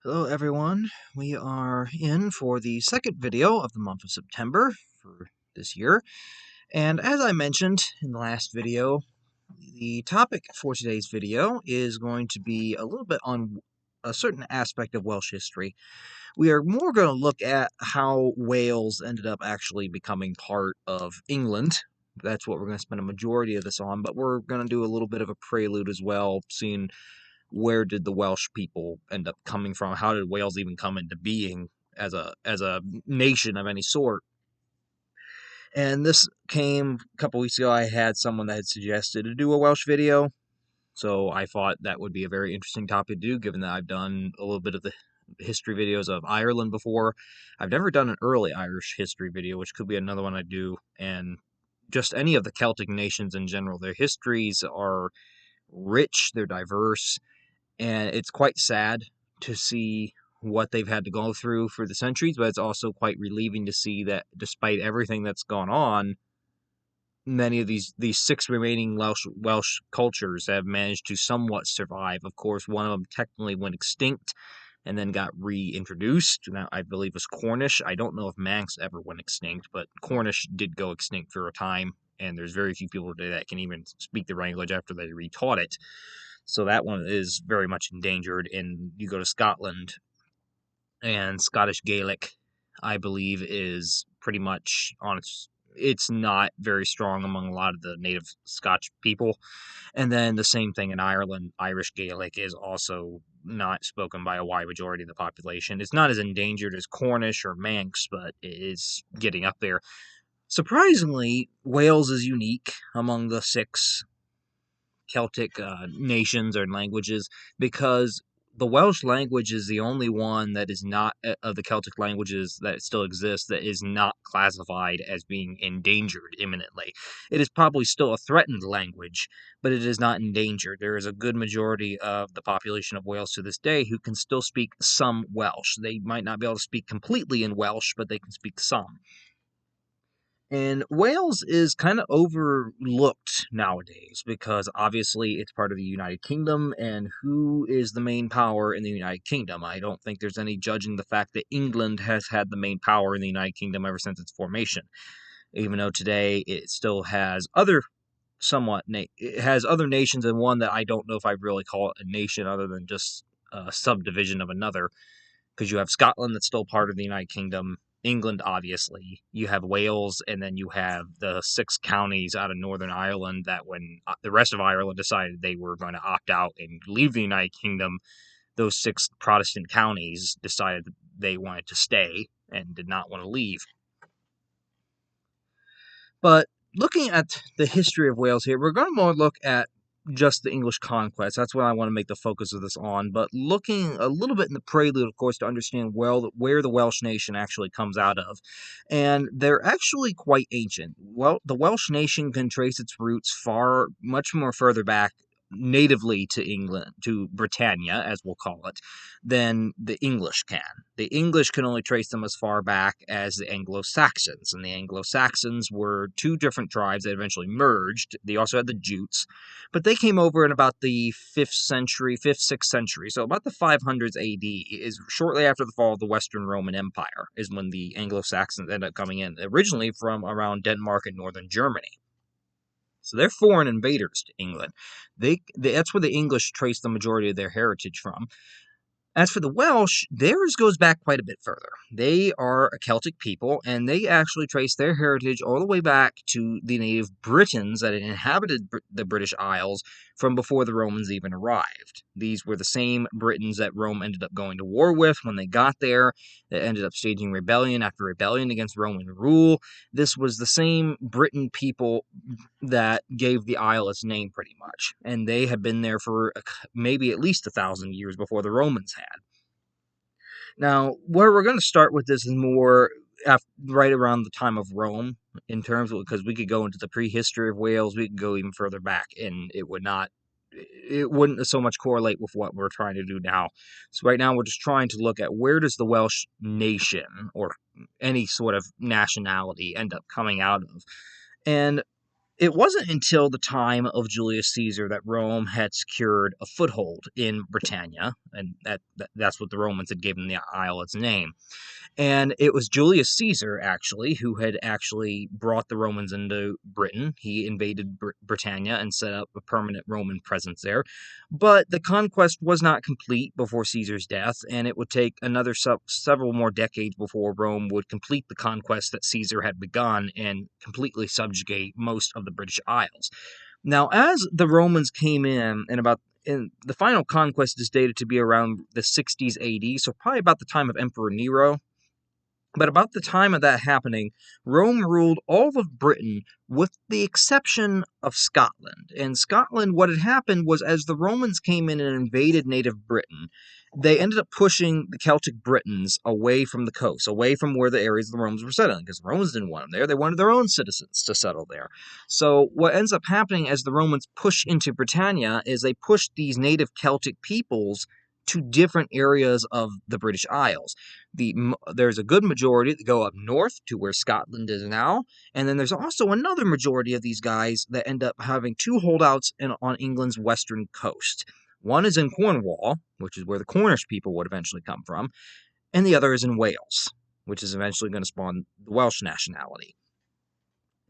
Hello everyone, we are in for the second video of the month of September for this year, and as I mentioned in the last video, the topic for today's video is going to be a little bit on a certain aspect of Welsh history. We are more going to look at how Wales ended up actually becoming part of England. That's what we're going to spend a majority of this on, but we're going to do a little bit of a prelude as well, seeing where did the Welsh people end up coming from? How did Wales even come into being as a nation of any sort? And this came a couple weeks ago. I had someone that had suggested to do a Welsh video, so I thought that would be a very interesting topic to do, given that I've done a little bit of the history videos of Ireland before. I've never done an early Irish history video, which could be another one I do, and just any of the Celtic nations in general. Their histories are rich, they're diverse, and it's quite sad to see what they've had to go through for the centuries, but it's also quite relieving to see that despite everything that's gone on, many of these six remaining Welsh cultures have managed to somewhat survive. Of course, one of them technically went extinct and then got reintroduced. Now, I believe it was Cornish. I don't know if Manx ever went extinct, but Cornish did go extinct for a time, and there's very few people today that can even speak the language after they retaught it. So that one is very much endangered. And you go to Scotland, and Scottish Gaelic, I believe, is pretty much on it's not very strong among a lot of the native Scotch people. And then the same thing in Ireland. Irish Gaelic is also not spoken by a wide majority of the population. It's not as endangered as Cornish or Manx, but it is getting up there. Surprisingly, Wales is unique among the six Celtic nations or languages, because the Welsh language is the only one that is not, of the Celtic languages that still exist, that is not classified as being endangered imminently. It is probably still a threatened language, but it is not endangered. There is a good majority of the population of Wales to this day who can still speak some Welsh. They might not be able to speak completely in Welsh, but they can speak some. And Wales is kind of overlooked nowadays because obviously it's part of the United Kingdom, and who is the main power in the United Kingdom? I don't think there's any judging the fact that England has had the main power in the United Kingdom ever since its formation, even though today it still has other it has other nations, and one that I don't know if I really call it a nation other than just a subdivision of another, because you have Scotland that's still part of the United Kingdom, England, obviously. You have Wales, and then you have the 6 counties out of Northern Ireland that when the rest of Ireland decided they were going to opt out and leave the United Kingdom, those 6 Protestant counties decided they wanted to stay and did not want to leave. But looking at the history of Wales here, we're going to more look at just the English conquest. That's what I want to make the focus of this on. But looking a little bit in the prelude, of course, to understand where the Welsh nation actually comes out of. And they're actually quite ancient. Well, the Welsh nation can trace its roots much more further back, natively to England, to Britannia, as we'll call it, than the English can. The English can only trace them as far back as the Anglo-Saxons, and the Anglo-Saxons were 2 different tribes that eventually merged. They also had the Jutes, but they came over in about the 5th, 6th century, so about the 500s AD, is shortly after the fall of the Western Roman Empire, is when the Anglo-Saxons ended up coming in, originally from around Denmark and northern Germany. So they're foreign invaders to England. That's where the English trace the majority of their heritage from. As for the Welsh, theirs goes back quite a bit further. They are a Celtic people, and they actually trace their heritage all the way back to the native Britons that had inhabited the British Isles from before the Romans even arrived. These were the same Britons that Rome ended up going to war with when they got there, that ended up staging rebellion after rebellion against Roman rule. This was the same Briton people that gave the isle its name, pretty much. And they had been there for maybe at least 1,000 years before the Romans had. Now, where we're going to start with this is more right around the time of Rome, in terms of, because we could go into the prehistory of Wales, we could go even further back, and it wouldn't so much correlate with what we're trying to do now. So right now we're just trying to look at where does the Welsh nation, or any sort of nationality, end up coming out of. And It wasn't until the time of Julius Caesar that Rome had secured a foothold in Britannia, and that's what the Romans had given the isle its name. And it was Julius Caesar, actually, who had actually brought the Romans into Britain. He invaded Britannia and set up a permanent Roman presence there. But the conquest was not complete before Caesar's death, and it would take another several more decades before Rome would complete the conquest that Caesar had begun and completely subjugate most of the British Isles. Now, as the Romans came in the final conquest is dated to be around the 60s AD, so probably about the time of Emperor Nero. But about the time of that happening, Rome ruled all of Britain with the exception of Scotland. And Scotland, what had happened was as the Romans came in and invaded native Britain, they ended up pushing the Celtic Britons away from the coast, away from where the areas the Romans were settling, because the Romans didn't want them there. They wanted their own citizens to settle there. So what ends up happening as the Romans push into Britannia is they push these native Celtic peoples to different areas of the British Isles. There's a good majority that go up north to where Scotland is now, and then there's also another majority of these guys that end up having two holdouts on England's western coast. One is in Cornwall, which is where the Cornish people would eventually come from, and the other is in Wales, which is eventually going to spawn the Welsh nationality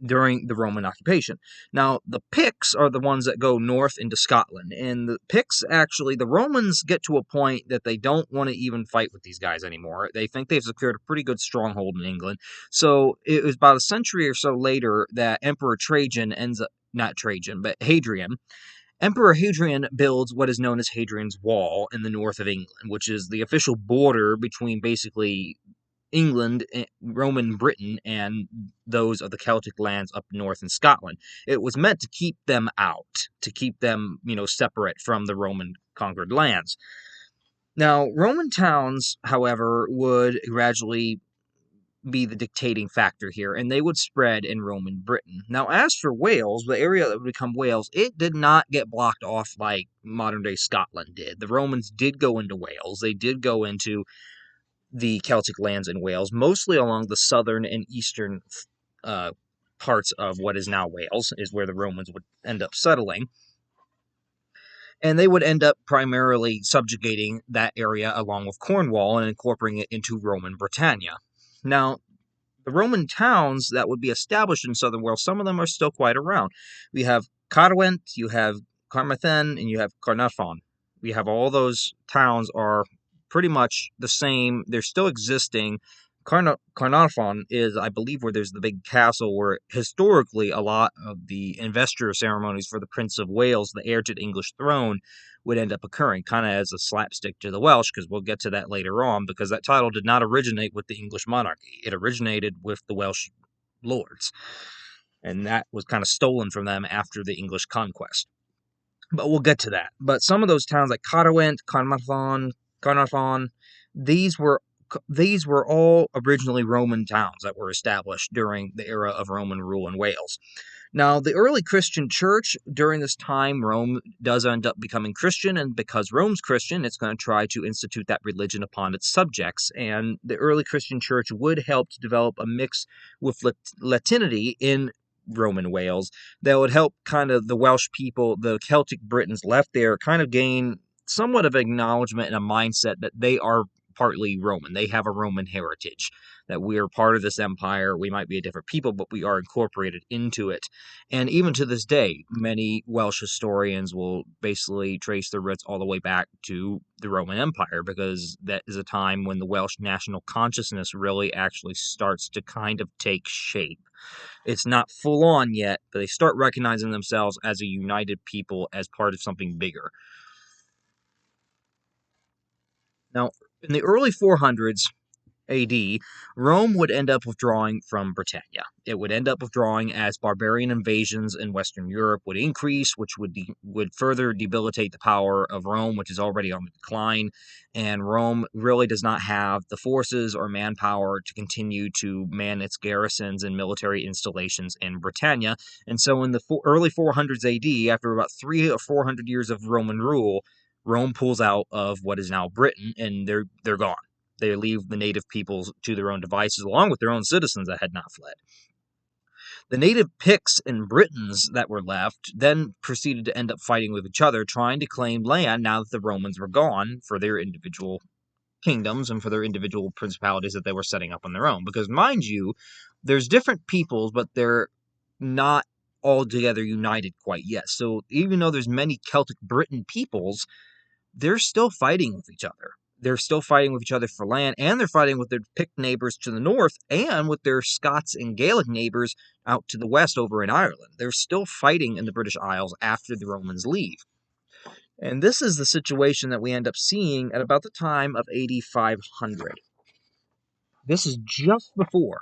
during the Roman occupation. Now, the Picts are the ones that go north into Scotland, and the Picts, actually, the Romans get to a point that they don't want to even fight with these guys anymore. They think they've secured a pretty good stronghold in England, so it was about a century or so later that Emperor Trajan ends up, not Trajan, but Hadrian, Emperor Hadrian builds what is known as Hadrian's Wall in the north of England, which is the official border between basically England, Roman Britain, and those of the Celtic lands up north in Scotland. It was meant to keep them out, to keep them, separate from the Roman conquered lands. Now, Roman towns, however, would gradually be the dictating factor here, and they would spread in Roman Britain. Now, as for Wales, the area that would become Wales, it did not get blocked off like modern-day Scotland did. The Romans did go into Wales. They did go into the Celtic lands in Wales, mostly along the southern and eastern parts of what is now Wales, is where the Romans would end up settling. And they would end up primarily subjugating that area along with Cornwall and incorporating it into Roman Britannia. Now, the Roman towns that would be established in southern Wales, some of them are still quite around. We have Carwent, you have Carmarthen, and you have Caernarfon. We have all those towns are pretty much the same. They're still existing. Caernarfon is, I believe, where there's the big castle where historically a lot of the investiture ceremonies for the Prince of Wales, the heir to the English throne, would end up occurring, kind of as a slapstick to the Welsh, because we'll get to that later on, because that title did not originate with the English monarchy. It originated with the Welsh lords, and that was kind of stolen from them after the English conquest. But we'll get to that. But some of those towns like Carwent, Caernarfon, these were all originally Roman towns that were established during the era of Roman rule in Wales. Now, the early Christian church, during this time, Rome does end up becoming Christian, and because Rome's Christian, it's going to try to institute that religion upon its subjects, and the early Christian church would help to develop a mix with Latinity in Roman Wales that would help kind of the Welsh people, the Celtic Britons left there, kind of gain somewhat of acknowledgement and a mindset that they are partly Roman. They have a Roman heritage, that we are part of this empire. We might be a different people, but we are incorporated into it. And even to this day, many Welsh historians will basically trace their roots all the way back to the Roman Empire, because that is a time when the Welsh national consciousness really actually starts to kind of take shape. It's not full on yet, but they start recognizing themselves as a united people, as part of something bigger. Now, in the early 400s AD, Rome would end up withdrawing from Britannia. It would end up withdrawing as barbarian invasions in Western Europe would increase, which would further debilitate the power of Rome, which is already on the decline. And Rome really does not have the forces or manpower to continue to man its garrisons and military installations in Britannia. And so in the early 400s AD, after about 300 or 400 years of Roman rule, Rome pulls out of what is now Britain, and they're gone. They leave the native peoples to their own devices, along with their own citizens that had not fled. The native Picts and Britons that were left then proceeded to end up fighting with each other, trying to claim land now that the Romans were gone for their individual kingdoms and for their individual principalities that they were setting up on their own. Because, mind you, there's different peoples, but they're not all together united quite yet. So even though there's many Celtic Briton peoples, they're still fighting with each other. They're still fighting with each other for land, and they're fighting with their Pict neighbors to the north and with their Scots and Gaelic neighbors out to the west over in Ireland. They're still fighting in the British Isles after the Romans leave. And this is the situation that we end up seeing at about the time of 8500. This is just before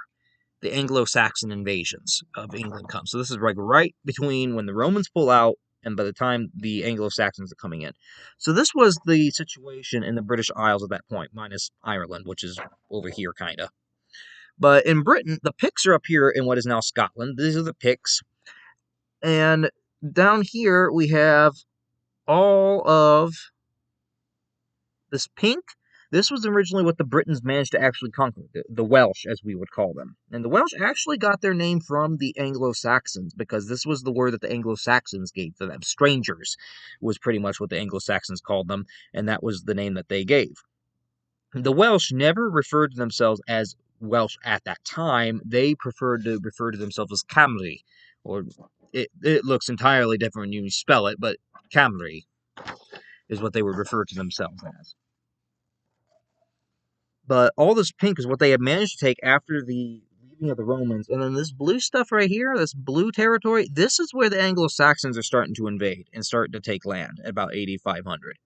the Anglo-Saxon invasions of England come. So this is like right between when the Romans pull out and by the time the Anglo-Saxons are coming in. So this was the situation in the British Isles at that point, minus Ireland, which is over here, kind of. But in Britain, the Picts are up here in what is now Scotland. These are the Picts. And down here, we have all of this pink. This was originally what the Britons managed to actually conquer, the Welsh, as we would call them. And the Welsh actually got their name from the Anglo-Saxons, because this was the word that the Anglo-Saxons gave to them. Strangers was pretty much what the Anglo-Saxons called them, and that was the name that they gave. The Welsh never referred to themselves as Welsh at that time. They preferred to refer to themselves as Camry, or it looks entirely different when you spell it, but Camry is what they would refer to themselves as. But all this pink is what they had managed to take after the leaving of the Romans. And then this blue stuff right here, this blue territory, this is where the Anglo-Saxons are starting to invade and starting to take land at about 8500.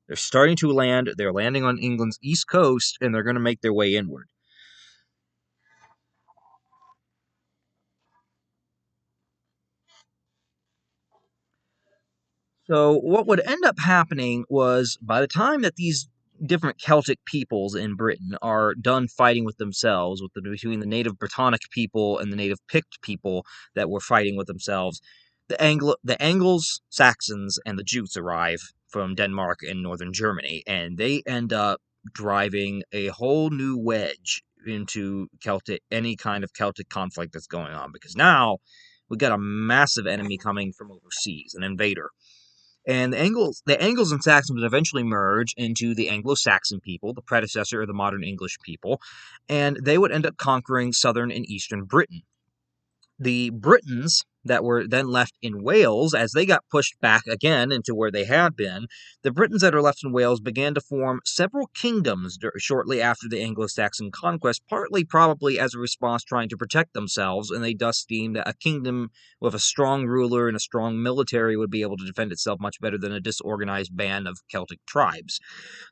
They're starting to land, they're landing on England's east coast, and they're going to make their way inward. So what would end up happening was, by the time that these different Celtic peoples in Britain are done fighting with themselves, between the native Britannic people and the native Pict people that were fighting with themselves, the Anglo-Saxons and the Jutes arrive from Denmark and northern Germany, and they end up driving a whole new wedge into any kind of Celtic conflict that's going on, because now we got a massive enemy coming from overseas, an invader. And the Angles and Saxons would eventually merge into the Anglo-Saxon people, the predecessor of the modern English people, and they would end up conquering southern and eastern Britain. The Britons that were then left in Wales, as they got pushed back again into where they had been, the Britons that are left in Wales began to form several kingdoms shortly after the Anglo-Saxon conquest, partly probably as a response trying to protect themselves, and they thus deemed that a kingdom with a strong ruler and a strong military would be able to defend itself much better than a disorganized band of Celtic tribes.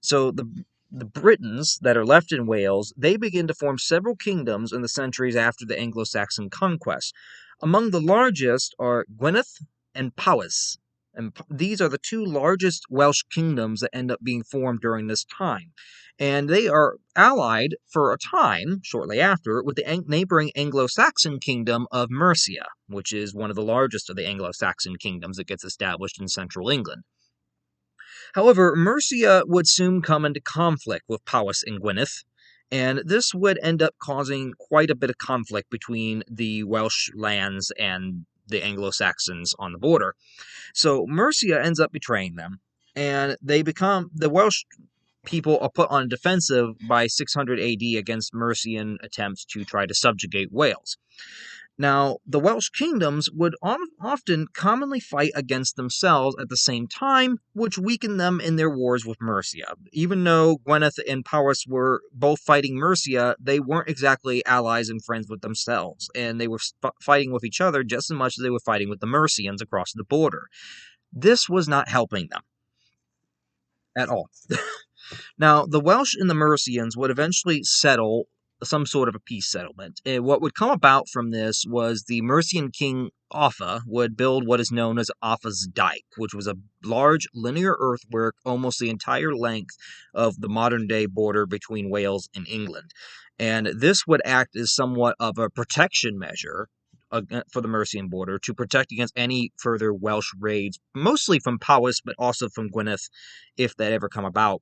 So the Britons that are left in Wales, they begin to form several kingdoms in the centuries after the Anglo-Saxon conquest. Among the largest are Gwynedd and Powys, and these are the two largest Welsh kingdoms that end up being formed during this time. And they are allied for a time, shortly after, with the neighboring Anglo-Saxon kingdom of Mercia, which is one of the largest of the Anglo-Saxon kingdoms that gets established in central England. However, Mercia would soon come into conflict with Powys and Gwynedd, and this would end up causing quite a bit of conflict between the Welsh lands and the Anglo-Saxons on the border. So Mercia ends up betraying them, and the Welsh people are put on defensive by 600 AD against Mercian attempts to try to subjugate Wales. Now, the Welsh kingdoms would often commonly fight against themselves at the same time, which weakened them in their wars with Mercia. Even though Gwynedd and Powys were both fighting Mercia, they weren't exactly allies and friends with themselves, and they were fighting with each other just as much as they were fighting with the Mercians across the border. This was not helping them at all. Now, the Welsh and the Mercians would eventually settle some sort of a peace settlement. What would come about from this was the Mercian king Offa would build what is known as Offa's Dyke, which was a large linear earthwork almost the entire length of the modern-day border between Wales and England. And this would act as somewhat of a protection measure for the Mercian border to protect against any further Welsh raids, mostly from Powys, but also from Gwynedd, if that ever come about.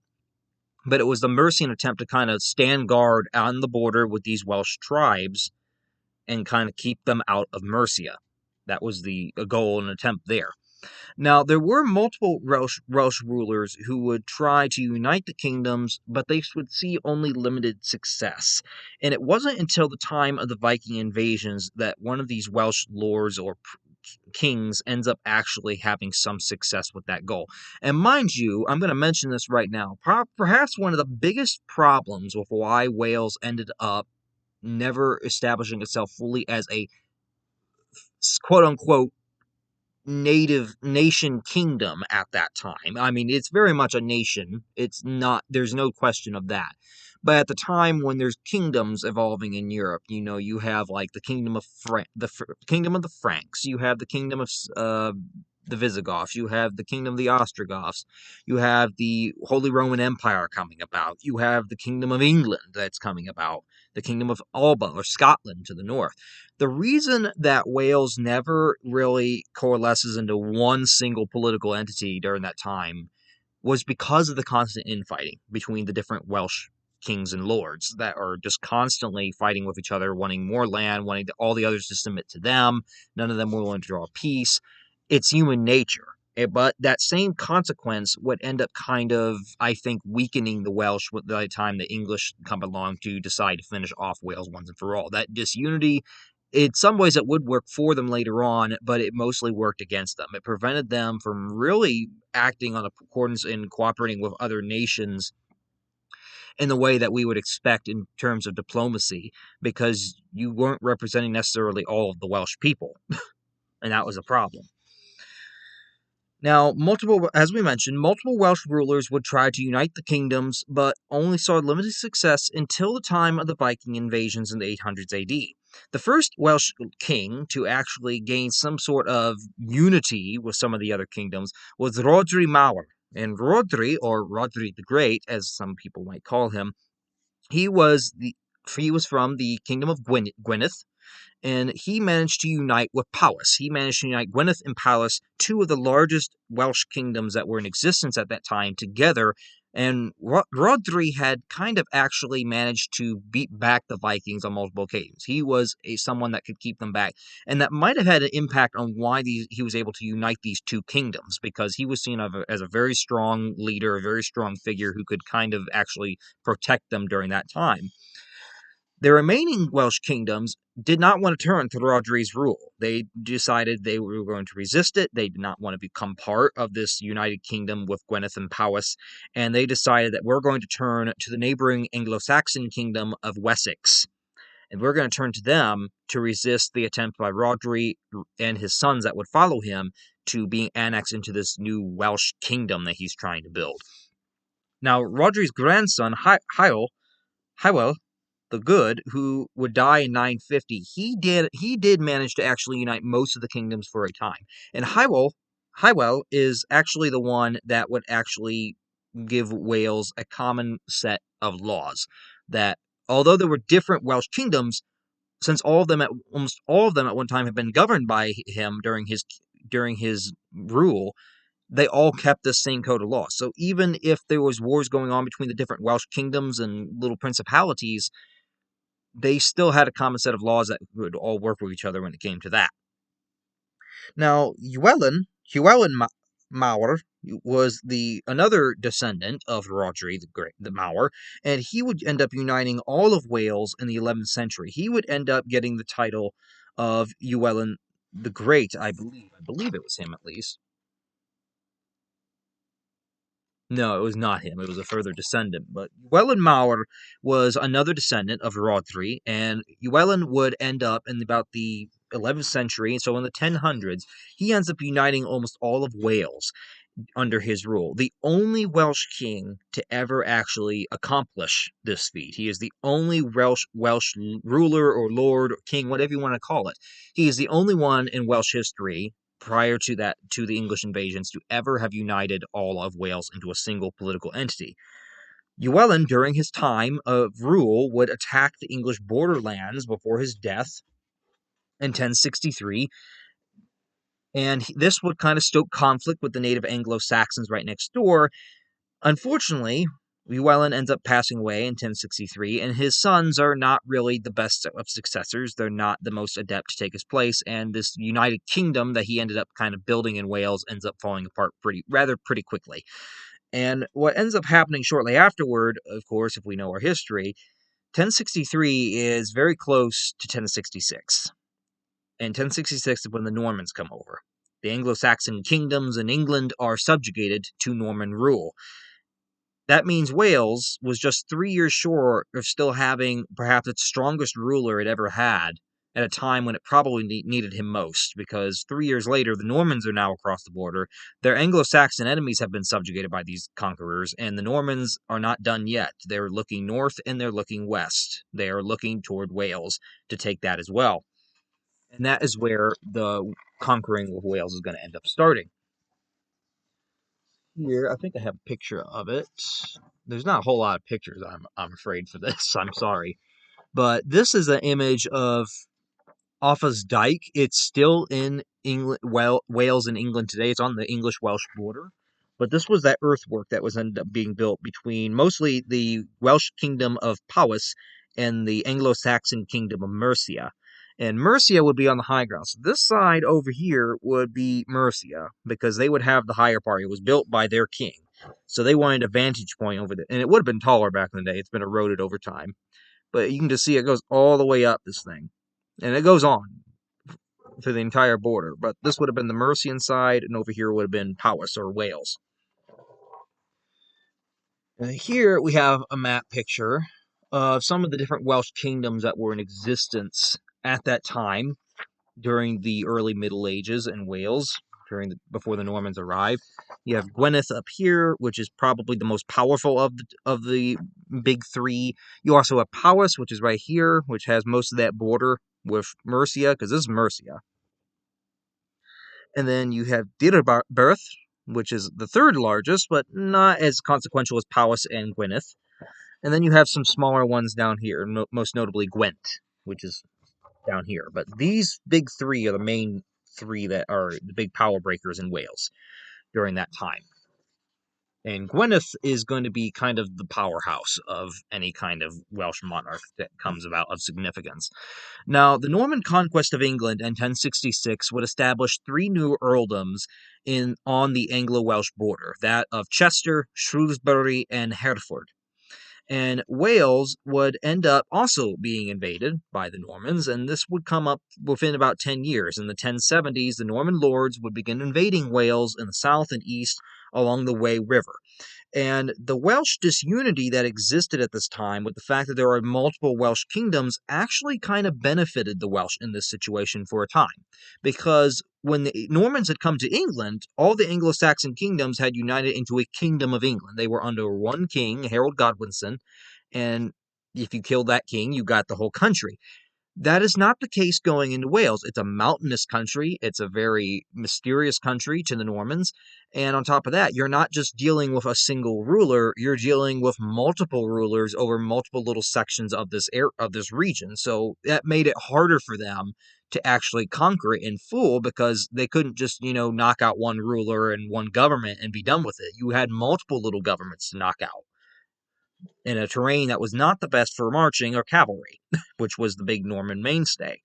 But it was the Mercian attempt to kind of stand guard on the border with these Welsh tribes and kind of keep them out of Mercia. That was the goal and attempt there. Now, there were multiple Welsh rulers who would try to unite the kingdoms, but they would see only limited success. And it wasn't until the time of the Viking invasions that one of these Welsh lords or kings ends up actually having some success with that goal. And mind you, I'm going to mention this right now. Perhaps one of the biggest problems with why Wales ended up never establishing itself fully as a quote-unquote native nation kingdom at that time. I mean, it's very much a nation. It's not, there's no question of that. But at the time when there's kingdoms evolving in Europe, you know, you have like the kingdom of kingdom of the Franks, you have the kingdom of the Visigoths, you have the kingdom of the Ostrogoths, you have the Holy Roman Empire coming about, you have the kingdom of England that's coming about, the kingdom of Alba or Scotland to the north. The reason that Wales never really coalesces into one single political entity during that time was because of the constant infighting between the different Welsh kings and lords that are just constantly fighting with each other, wanting more land, wanting all the others to submit to them. None of them were willing to draw peace. It's human nature. But that same consequence would end up kind of, I think, weakening the Welsh by the time the English come along to decide to finish off Wales once and for all. That disunity, in some ways, it would work for them later on, but it mostly worked against them. It prevented them from really acting on accordance and cooperating with other nations in the way that we would expect in terms of diplomacy, because you weren't representing necessarily all of the Welsh people, and that was a problem. Now, as we mentioned, multiple Welsh rulers would try to unite the kingdoms, but only saw limited success until the time of the Viking invasions in the 800s AD. The first Welsh king to actually gain some sort of unity with some of the other kingdoms was Rhodri Mawr. And Rhodri, or Rhodri the Great, as some people might call him, he was from the kingdom of Gwynedd, and he managed to unite with Powys. He managed to unite Gwynedd and Powys, two of the largest Welsh kingdoms that were in existence at that time, together. And Rhodri had kind of actually managed to beat back the Vikings on multiple occasions. He was someone that could keep them back. And that might have had an impact on why he was able to unite these two kingdoms, because he was seen as a very strong leader, a very strong figure who could kind of actually protect them during that time. The remaining Welsh kingdoms did not want to turn to Rhodri's rule. They decided they were going to resist it. They did not want to become part of this united kingdom with Gwynedd and Powys, and they decided that we're going to turn to the neighboring Anglo-Saxon kingdom of Wessex, and we're going to turn to them to resist the attempt by Rhodri and his sons that would follow him to being annexed into this new Welsh kingdom that he's trying to build. Now, Rhodri's grandson, Hywel, the Good, who would die in 950, he did manage to actually unite most of the kingdoms for a time. And Hywel is actually the one that would actually give Wales a common set of laws. That although there were different Welsh kingdoms, since almost all of them at one time had been governed by him during his rule, they all kept the same code of law. So even if there was wars going on between the different Welsh kingdoms and little principalities, they still had a common set of laws that would all work with each other when it came to that. Now, Llywelyn Mawr was another descendant of Rhodri the Mawr, and he would end up uniting all of Wales in the 11th century. He would end up getting the title of Llywelyn the Great, I believe. I believe it was him, at least. No, it was not him. It was a further descendant. But Llywelyn Mawr was another descendant of Rhodri, and Llywelyn would end up in about the 11th century, so in the 1000s, he ends up uniting almost all of Wales under his rule. The only Welsh king to ever actually accomplish this feat. He is the only Welsh ruler or lord or king, whatever you want to call it. He is the only one in Welsh history prior to the English invasions, to ever have united all of Wales into a single political entity. Llywelyn, during his time of rule, would attack the English borderlands before his death in 1063, and this would kind of stoke conflict with the native Anglo-Saxons right next door. Unfortunately, Llywelyn ends up passing away in 1063, and his sons are not really the best of successors. They're not the most adept to take his place, and this united kingdom that he ended up kind of building in Wales ends up falling apart pretty quickly. And what ends up happening shortly afterward, of course, if we know our history, 1063 is very close to 1066. And 1066 is when the Normans come over. The Anglo-Saxon kingdoms in England are subjugated to Norman rule. That means Wales was just 3 years short of still having perhaps its strongest ruler it ever had at a time when it probably needed him most, because 3 years later, the Normans are now across the border. Their Anglo-Saxon enemies have been subjugated by these conquerors, and the Normans are not done yet. They're looking north and they're looking west. They are looking toward Wales to take that as well. And that is where the conquering of Wales is going to end up starting. Here, I think I have a picture of it. There's not a whole lot of pictures, I'm afraid, for this. I'm sorry. But this is an image of Offa's Dyke. It's still in England, Wales and England today. It's on the English-Welsh border. But this was that earthwork that was ended up being built between mostly the Welsh kingdom of Powys and the Anglo-Saxon kingdom of Mercia. And Mercia would be on the high ground. So this side over here would be Mercia, because they would have the higher part. It was built by their king. So they wanted a vantage point over there. And it would have been taller back in the day. It's been eroded over time. But you can just see it goes all the way up this thing. And it goes on to the entire border. But this would have been the Mercian side, and over here would have been Powys or Wales. Here we have a map picture of some of the different Welsh kingdoms that were in existence at that time during the early Middle Ages in Wales, before the Normans arrived. You have Gwynedd up here, which is probably the most powerful of the big three. You also have Powys, which is right here, which has most of that border with Mercia, because this is Mercia. And then you have Didderberth, which is the third largest, but not as consequential as Powys and Gwynedd. And then you have some smaller ones down here, most notably Gwent, which is down here. But these big three are the main three that are the big power breakers in Wales during that time. And Gwynedd is going to be kind of the powerhouse of any kind of Welsh monarch that comes about of significance. Now, the Norman conquest of England in 1066 would establish 3 new earldoms on the Anglo-Welsh border, that of Chester, Shrewsbury, and Hereford. And Wales would end up also being invaded by the Normans, and this would come up within about 10 years. In the 1070s, the Norman lords would begin invading Wales in the south and east along the Wey River. And the Welsh disunity that existed at this time, with the fact that there are multiple Welsh kingdoms, actually kind of benefited the Welsh in this situation for a time. Because when the Normans had come to England, all the Anglo-Saxon kingdoms had united into a kingdom of England. They were under one king, Harold Godwinson, and if you killed that king, you got the whole country. That is not the case going into Wales. It's a mountainous country. It's a very mysterious country to the Normans. And on top of that, you're not just dealing with a single ruler, you're dealing with multiple rulers over multiple little sections of this region. So that made it harder for them to actually conquer it in full, because they couldn't just, knock out one ruler and one government and be done with it. You had multiple little governments to knock out in a terrain that was not the best for marching or cavalry, which was the big Norman mainstay.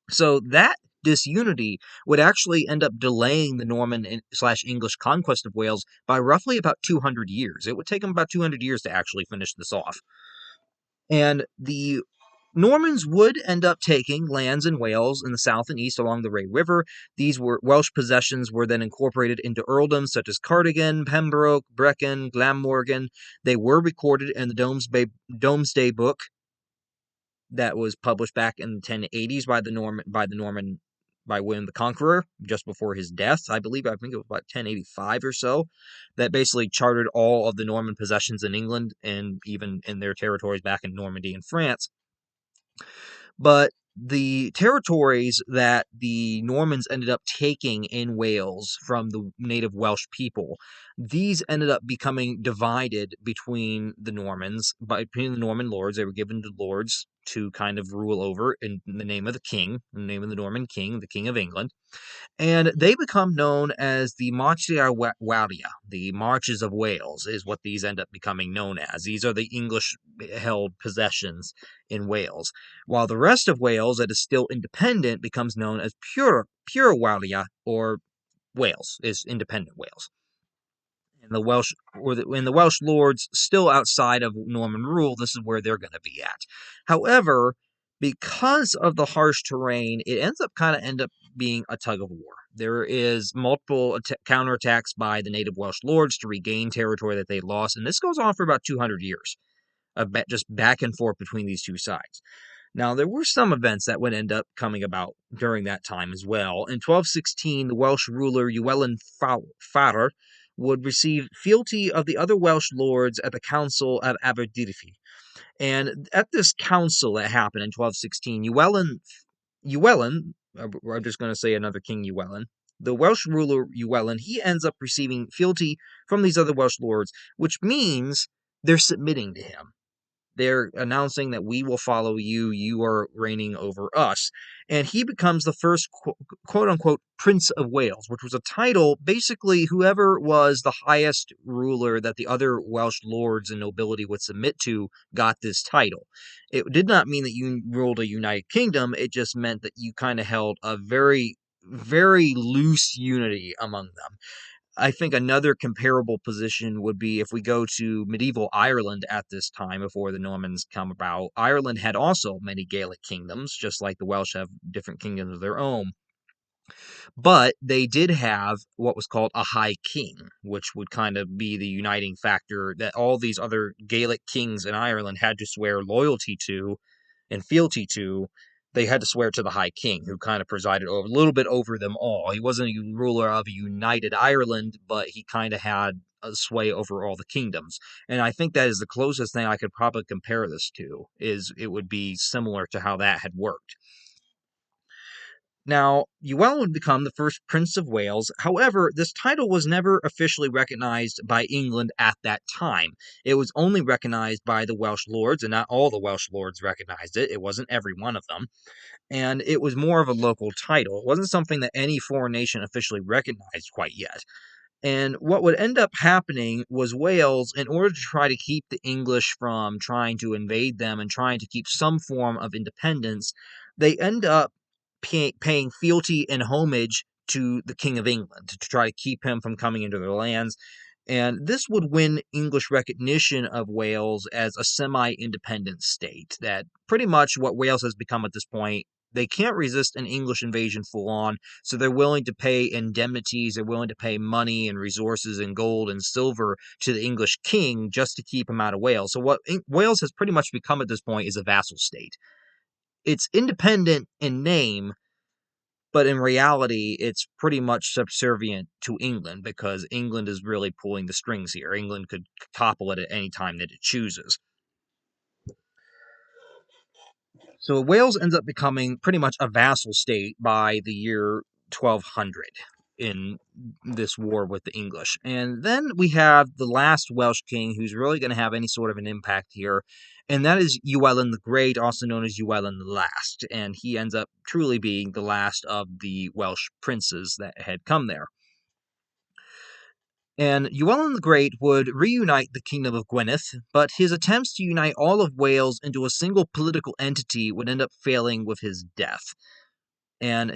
So that disunity would actually end up delaying the Norman/English conquest of Wales by roughly about 200 years. It would take them about 200 years to actually finish this off. And the Normans would end up taking lands in Wales in the south and east along the Wey River. These Welsh possessions were then incorporated into earldoms such as Cardigan, Pembroke, Brecon, Glamorgan. They were recorded in the Domesday Book that was published back in the 1080s by William the Conqueror, just before his death, I think it was about 1085 or so, that basically charted all of the Norman possessions in England and even in their territories back in Normandy and France. But the territories that the Normans ended up taking in Wales from the native Welsh people, these ended up becoming divided between the Normans, between the Norman lords. They were given to lords to kind of rule over in the name of the king, in the name of the Norman king, the King of England. And they become known as the Marchia Wallia, the Marches of Wales, is what these end up becoming known as. These are the English-held possessions in Wales, while the rest of Wales that is still independent becomes known as pure Wallia, or Wales, is independent Wales. And the Welsh, when the Welsh lords still outside of Norman rule, this is where they're going to be at. However, because of the harsh terrain, it ends up being a tug of war. There is multiple counterattacks by the native Welsh lords to regain territory that they lost, and this goes on for about 200 years of just back and forth between these two sides. Now, there were some events that would end up coming about during that time as well. In 1216, the Welsh ruler Llywelyn Mawr would receive fealty of the other Welsh lords at the Council of Aberdyfi. And at this council that happened in 1216, Llywelyn, I'm just going to say another King Llywelyn, the Welsh ruler Llywelyn, he ends up receiving fealty from these other Welsh lords, which means they're submitting to him. They're announcing that we will follow you, you are reigning over us. And he becomes the first quote-unquote Prince of Wales, which was a title, basically whoever was the highest ruler that the other Welsh lords and nobility would submit to got this title. It did not mean that you ruled a united kingdom, it just meant that you kind of held a very, very loose unity among them. I think another comparable position would be if we go to medieval Ireland at this time before the Normans come about. Ireland had also many Gaelic kingdoms, just like the Welsh have different kingdoms of their own. But they did have what was called a high king, which would kind of be the uniting factor that all these other Gaelic kings in Ireland had to swear loyalty to and fealty to. They had to swear to the High King, who kind of presided a little bit over them all. He wasn't a ruler of a united Ireland, but he kind of had a sway over all the kingdoms. And I think that is the closest thing I could probably compare this to, is it would be similar to how that had worked. Now, Hywel would become the first Prince of Wales. However, this title was never officially recognized by England at that time. It was only recognized by the Welsh lords, and not all the Welsh lords recognized it. It wasn't every one of them. And it was more of a local title. It wasn't something that any foreign nation officially recognized quite yet. And what would end up happening was Wales, in order to try to keep the English from trying to invade them and trying to keep some form of independence, they end up paying fealty and homage to the King of England to try to keep him from coming into their lands. And this would win English recognition of Wales as a semi-independent state. That pretty much what Wales has become at this point. They can't resist an English invasion full on, so they're willing to pay indemnities, they're willing to pay money and resources and gold and silver to the English king just to keep him out of Wales. So what Wales has pretty much become at this point is a vassal state. It's independent in name, but in reality, it's pretty much subservient to England because England is really pulling the strings here. England could topple it at any time that it chooses. So Wales ends up becoming pretty much a vassal state by the year 1200 in this war with the English. And then we have the last Welsh king who's really going to have any sort of an impact here, and that is Llywelyn the Great, also known as Llywelyn the Last. And he ends up truly being the last of the Welsh princes that had come there. And Llywelyn the Great would reunite the kingdom of Gwynedd, but his attempts to unite all of Wales into a single political entity would end up failing with his death. And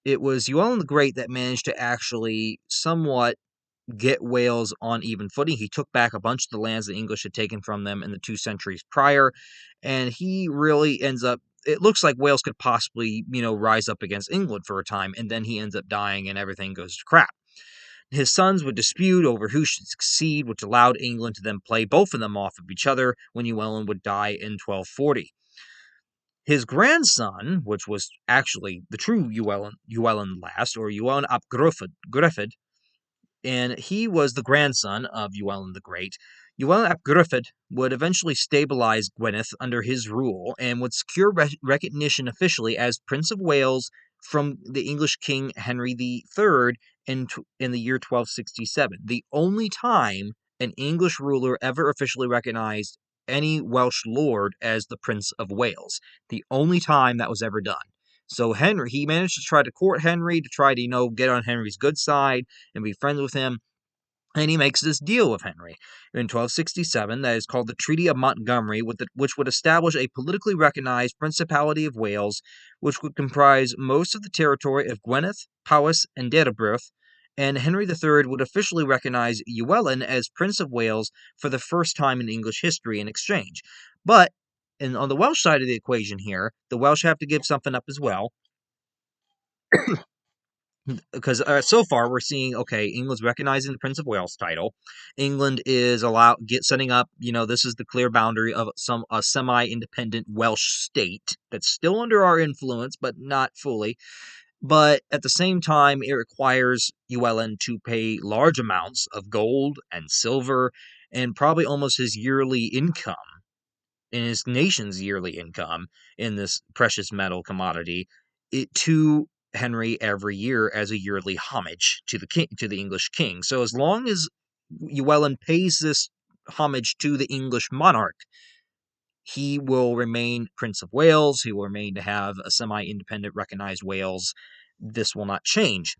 it was Llywelyn the Great that managed to actually somewhat get Wales on even footing. He took back a bunch of the lands the English had taken from them in the 2 centuries prior, and he really ends up, it looks like Wales could possibly, rise up against England for a time, and then he ends up dying and everything goes to crap. His sons would dispute over who should succeed, which allowed England to then play both of them off of each other when Llywelyn would die in 1240. His grandson, which was actually the true Llywelyn last, or Llywelyn ap Gruffudd, and he was the grandson of Llywelyn the Great. Llywelyn ap Gruffudd would eventually stabilize Gwynedd under his rule and would secure recognition officially as Prince of Wales from the English King Henry III in the year 1267. The only time an English ruler ever officially recognized any Welsh lord as the Prince of Wales. The only time that was ever done. So Henry, he managed to try to court Henry, to try to, get on Henry's good side and be friends with him. And he makes this deal with Henry in 1267 that is called the Treaty of Montgomery, which would establish a politically recognized Principality of Wales, which would comprise most of the territory of Gwynedd, Powys, and Deddybruth, and Henry III would officially recognize Llywelyn as Prince of Wales for the first time in English history in exchange. But on the Welsh side of the equation here, the Welsh have to give something up as well, because so far we're seeing, okay, England's recognizing the Prince of Wales title. England is setting up, this is the clear boundary of a semi-independent Welsh state that's still under our influence, but not fully. But at the same time, it requires Llywelyn to pay large amounts of gold and silver and probably almost his yearly income, in his nation's yearly income in this precious metal commodity, to Henry every year as a yearly homage to the English king. So as long as Llywelyn pays this homage to the English monarch, he will remain Prince of Wales. He will remain to have a semi-independent recognized Wales. This will not change.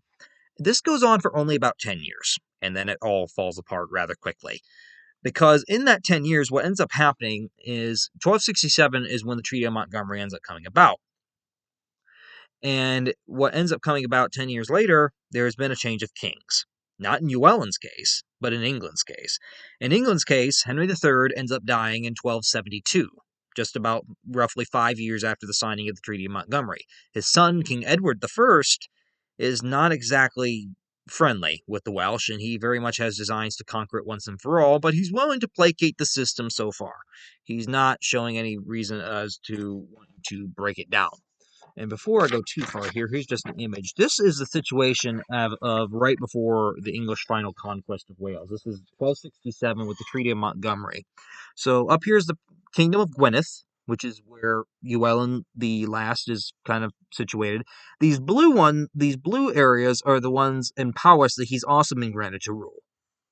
This goes on for only about 10 years, and then it all falls apart rather quickly. Because in that 10 years, what ends up happening is 1267 is when the Treaty of Montgomery ends up coming about. And what ends up coming about 10 years later, there has been a change of kings. Not in Llywelyn's case, but in England's case. In England's case, Henry III ends up dying in 1272, just about roughly 5 years after the signing of the Treaty of Montgomery. His son, King Edward I, is not exactly friendly with the Welsh, and he very much has designs to conquer it once and for all, but he's willing to placate the system so far. He's not showing any reason as to wanting to break it down. And before I go too far here, here's just an image. This is the situation of right before the English final conquest of Wales. This is 1267 with the Treaty of Montgomery. So up here is the Kingdom of Gwynedd, which is where Llywelyn the Last is kind of situated. These blue areas are the ones in Powys that he's also been granted to rule.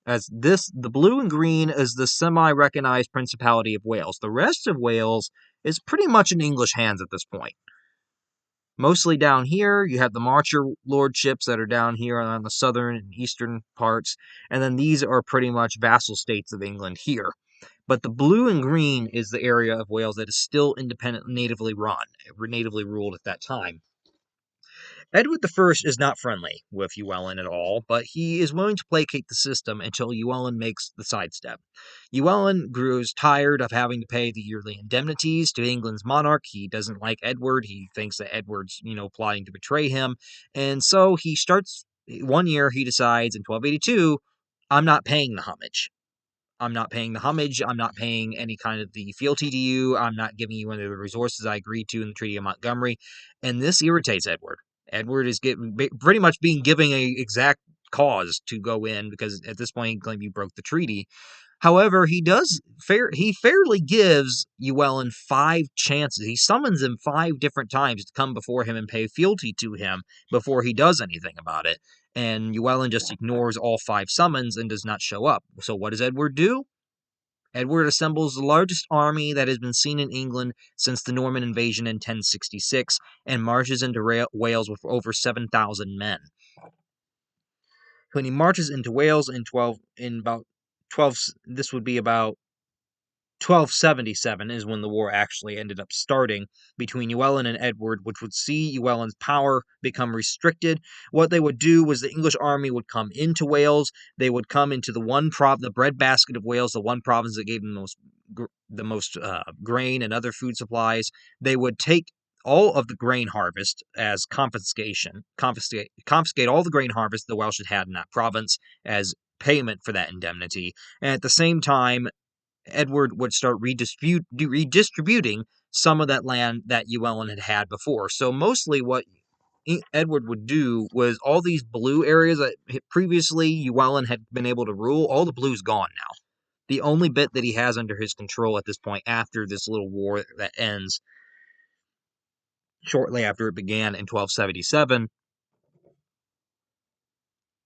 The blue and green is the semi-recognized Principality of Wales. The rest of Wales is pretty much in English hands at this point. Mostly down here, you have the Marchia lordships that are down here on the southern and eastern parts, and then these are pretty much vassal states of England here. But the blue and green is the area of Wales that is still independent, natively ruled at that time. Edward I is not friendly with Llywelyn at all, but he is willing to placate the system until Llywelyn makes the sidestep. Llywelyn grows tired of having to pay the yearly indemnities to England's monarch. He doesn't like Edward. He thinks that Edward's, plotting to betray him. And so one year he decides in 1282, I'm not paying the homage. I'm not paying the homage. I'm not paying any kind of the fealty to you. I'm not giving you any of the resources I agreed to in the Treaty of Montgomery. And this irritates Edward. Edward is pretty much being given a exact cause to go in, because at this point he claimed you broke the treaty. However, he fairly gives Llywelyn 5 chances. He summons him 5 different times to come before him and pay fealty to him before he does anything about it. And Llywelyn just ignores all 5 summons and does not show up. So what does Edward do? Edward assembles the largest army that has been seen in England since the Norman invasion in 1066 and marches into Wales with over 7,000 men. When he marches into Wales this would be about 1277 is when the war actually ended up starting between Llywelyn and Edward, which would see Llywelyn's power become restricted. What they would do was the English army would come into Wales. They would come into the breadbasket of Wales, the one province that gave them the most grain and other food supplies. They would take all of the grain harvest as confiscate all the grain harvest the Welsh had in that province as payment for that indemnity. And at the same time, Edward would start redistributing some of that land that Llywelyn had before. So mostly what Edward would do was all these blue areas that previously Llywelyn had been able to rule, all the blue's gone now. The only bit that he has under his control at this point, after this little war that ends shortly after it began in 1277,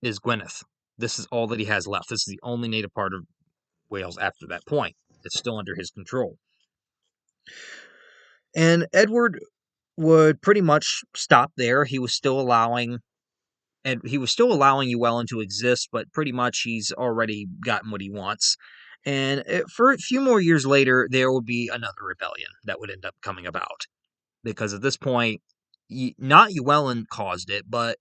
is Gwynedd. This is all that he has left. This is the only native part of Wales after that point. It's still under his control. And Edward would pretty much stop there. He was still allowing Llywelyn to exist, but pretty much he's already gotten what he wants. And for a few more years later, there would be another rebellion that would end up coming about. Because at this point, not Llywelyn caused it, but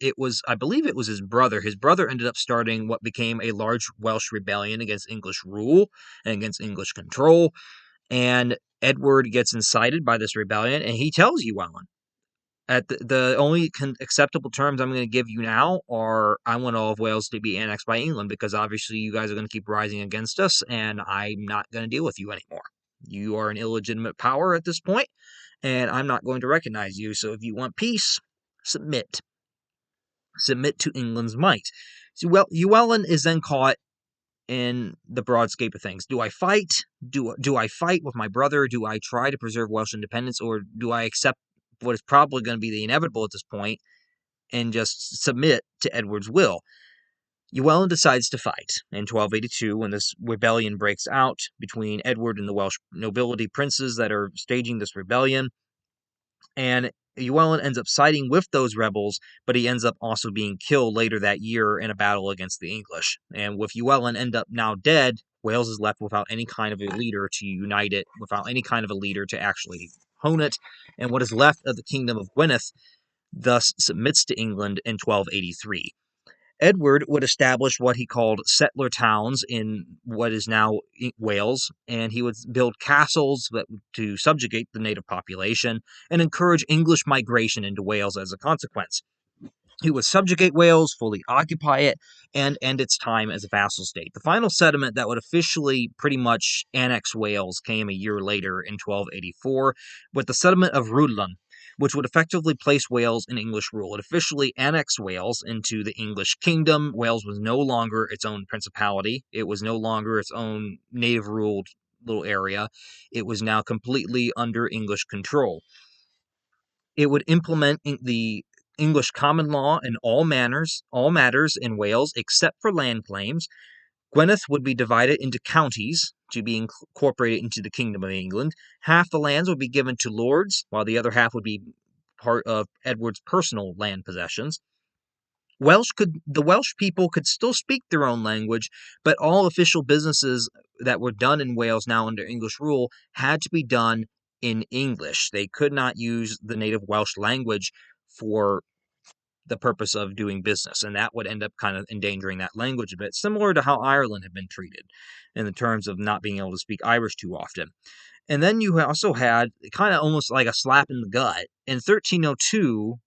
I believe it was his brother. His brother ended up starting what became a large Welsh rebellion against English rule and against English control. And Edward gets incited by this rebellion, and he tells Llywelyn, at the only acceptable terms I'm going to give you now are I want all of Wales to be annexed by England, because obviously you guys are going to keep rising against us, and I'm not going to deal with you anymore. You are an illegitimate power at this point, and I'm not going to recognize you. So if you want peace, submit. Submit to England's might. So, Llywelyn is then caught in the broad scape of things. Do I fight? Do I fight with my brother? Do I try to preserve Welsh independence, or do I accept what is probably going to be the inevitable at this point and just submit to Edward's will? Llywelyn decides to fight in 1282 when this rebellion breaks out between Edward and the Welsh nobility princes that are staging this rebellion. And Llywelyn ends up siding with those rebels, but he ends up also being killed later that year in a battle against the English. And with Llywelyn end up now dead, Wales is left without any kind of a leader to unite it, without any kind of a leader to actually hone it. And what is left of the kingdom of Gwynedd thus submits to England in 1283. Edward would establish what he called settler towns in what is now Wales, and he would build castles to subjugate the native population and encourage English migration into Wales as a consequence. He would subjugate Wales, fully occupy it, and end its time as a vassal state. The final settlement that would officially pretty much annex Wales came a year later in 1284 with the settlement of Rhuddlan, which would effectively place Wales in English rule. It officially annexed Wales into the English kingdom. Wales was no longer its own principality. It was no longer its own native-ruled little area. It was now completely under English control. It would implement the English common law in all matters in Wales except for land claims. Gwynedd would be divided into counties to be incorporated into the Kingdom of England. Half the lands would be given to lords, while the other half would be part of Edward's personal land possessions. The Welsh people could still speak their own language, but all official businesses that were done in Wales now under English rule had to be done in English. They could not use the native Welsh language for the purpose of doing business, and that would end up kind of endangering that language a bit, similar to how Ireland had been treated in the terms of not being able to speak Irish too often. And then you also had kind of almost like a slap in the gut. In 1302,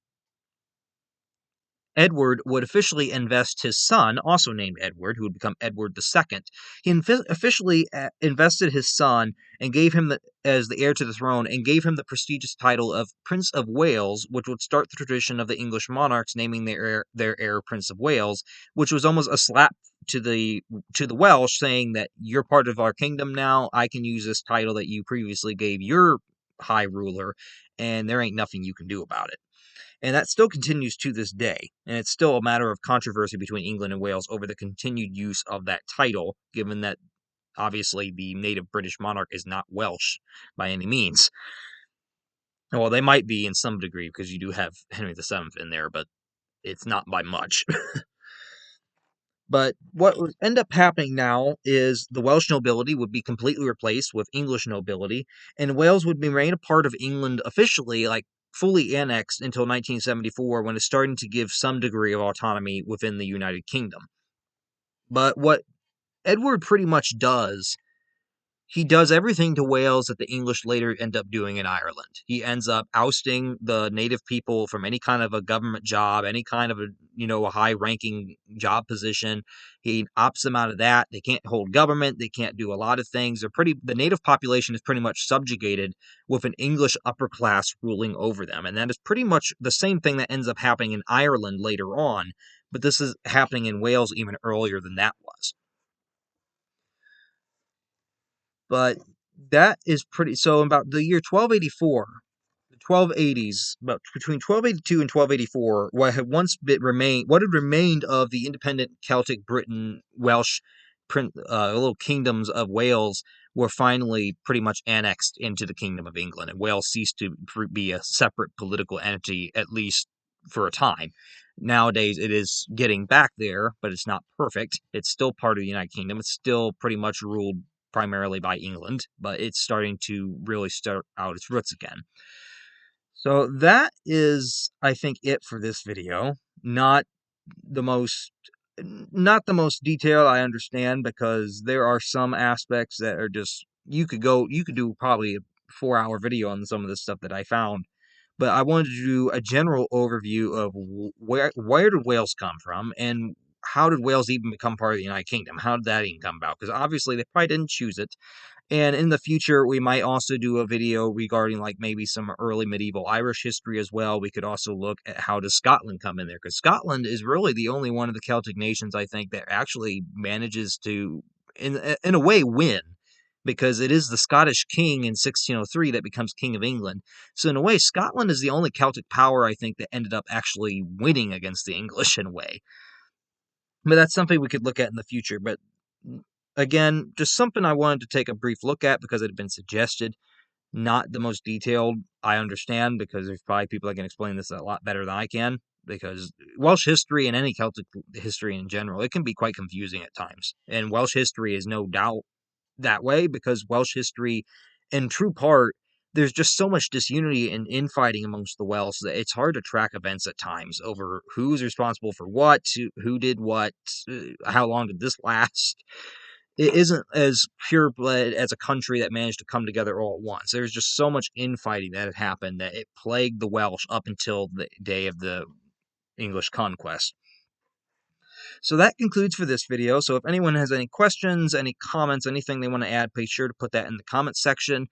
Edward would officially invest his son, also named Edward, who would become Edward II. He officially invested his son and gave him as the heir to the throne, and gave him the prestigious title of Prince of Wales, which would start the tradition of the English monarchs naming their heir Prince of Wales, which was almost a slap to the Welsh, saying that you're part of our kingdom now. I can use this title that you previously gave your high ruler, and there ain't nothing you can do about it. And that still continues to this day. And it's still a matter of controversy between England and Wales over the continued use of that title, given that obviously the native British monarch is not Welsh by any means. Well, they might be in some degree, because you do have Henry VII in there, but it's not by much. But what would end up happening now is the Welsh nobility would be completely replaced with English nobility, and Wales would remain a part of England officially, like fully annexed, until 1974, when it's starting to give some degree of autonomy within the United Kingdom. But what Edward pretty much does, he does everything to Wales that the English later end up doing in Ireland. He ends up ousting the native people from any kind of a government job, any kind of a high-ranking job position. He opts them out of that. They can't hold government. They can't do a lot of things. The native population is pretty much subjugated with an English upper class ruling over them. And that is pretty much the same thing that ends up happening in Ireland later on. But this is happening in Wales even earlier than that was. But that is pretty. So, about the year 1284, the 1280s, about between 1282 and 1284, what had remained of the independent Celtic Briton Welsh little kingdoms of Wales were finally pretty much annexed into the Kingdom of England, and Wales ceased to be a separate political entity, at least for a time. Nowadays, it is getting back there, but it's not perfect. It's still part of the United Kingdom. It's still pretty much ruled primarily by England, but it's starting to really start out its roots again. So that is, I think, it for this video. Not the most detailed, I understand, because there are some aspects that are just you could do probably a 4-hour video on some of the stuff that I found. But I wanted to do a general overview of where did Wales come from, and how did Wales even become part of the United Kingdom? How did that even come about? Because obviously they probably didn't choose it. And in the future, we might also do a video regarding like maybe some early medieval Irish history as well. We could also look at how does Scotland come in there, because Scotland is really the only one of the Celtic nations, I think, that actually manages to, in a way, win, because it is the Scottish king in 1603 that becomes King of England. So in a way, Scotland is the only Celtic power, I think, that ended up actually winning against the English in a way. But that's something we could look at in the future. But again, just something I wanted to take a brief look at because it had been suggested. Not the most detailed, I understand, because there's probably people that can explain this a lot better than I can, because Welsh history and any Celtic history in general, it can be quite confusing at times. And Welsh history is no doubt that way, because Welsh history, in true part, there's just so much disunity and infighting amongst the Welsh that it's hard to track events at times over who's responsible for what, who did what, how long did this last. It isn't as purebred as a country that managed to come together all at once. There's just so much infighting that had happened that it plagued the Welsh up until the day of the English conquest. So that concludes for this video. So if anyone has any questions, any comments, anything they want to add, please sure to put that in the comments section.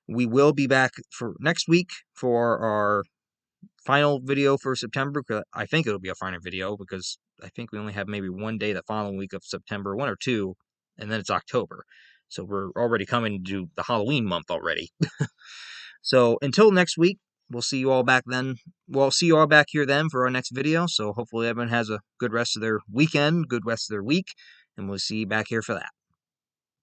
We will be back for next week for our final video for September. I think it'll be a final video because I think we only have maybe one day the following week of September, 1 or 2, and then it's October. So we're already coming to the Halloween month already. So until next week, we'll see you all back then. We'll see you all back here then for our next video. So hopefully everyone has a good rest of their weekend, good rest of their week, and we'll see you back here for that.